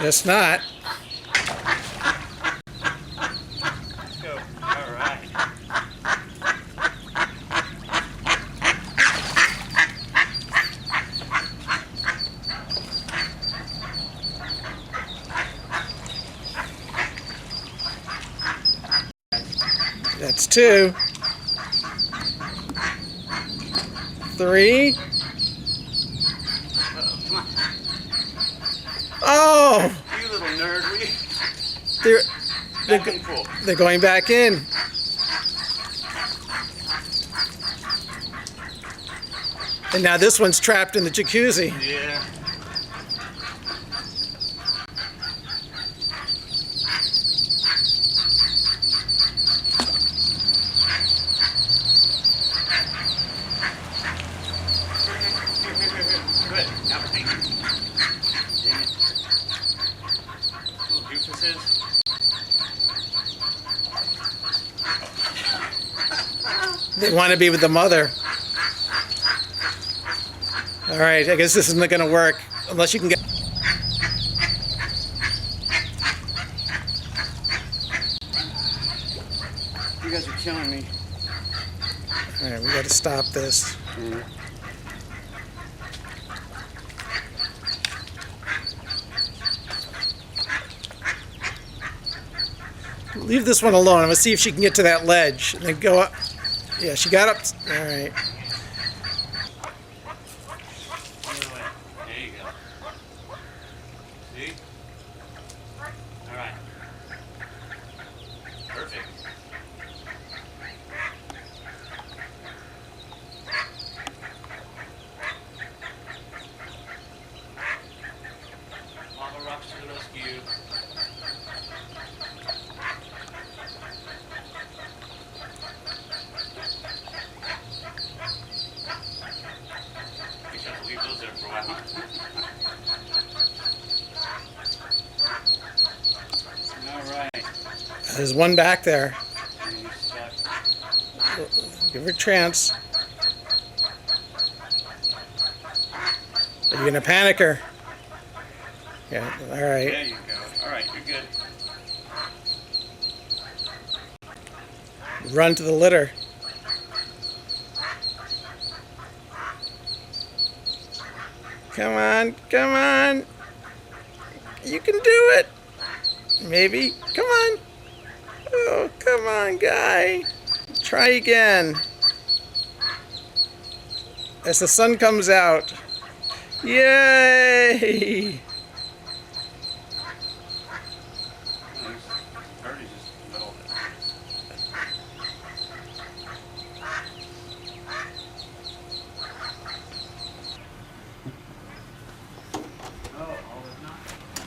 Guess not. Let's go. All right. That's 2. 3. Uh-oh, come on. Oh! You little nerd. They're, Back and full. they're going back in. And now this one's trapped in the jacuzzi. Yeah. Good. Now for me. Dang it. Little doofuses. They want to be with the mother. All right, I guess this isn't going to work unless you can get... You guys are killing me. All right, we got to stop this. Leave this one alone. I'm going to see if she can get to that ledge. And then go up. Yeah, she got up. All right. There you go. See? All right. Perfect. Lava rocks to the rescue. We should have to leave those there for a while. All right. There's one back there. You stuck. Give her a chance. Are you going to panic her? Yeah, all right. There you go. All right, you're good. Run to the litter. Come on, come on. You can do it. Maybe. Come on. Oh, come on, guy. Try again. As the sun comes out. Yay!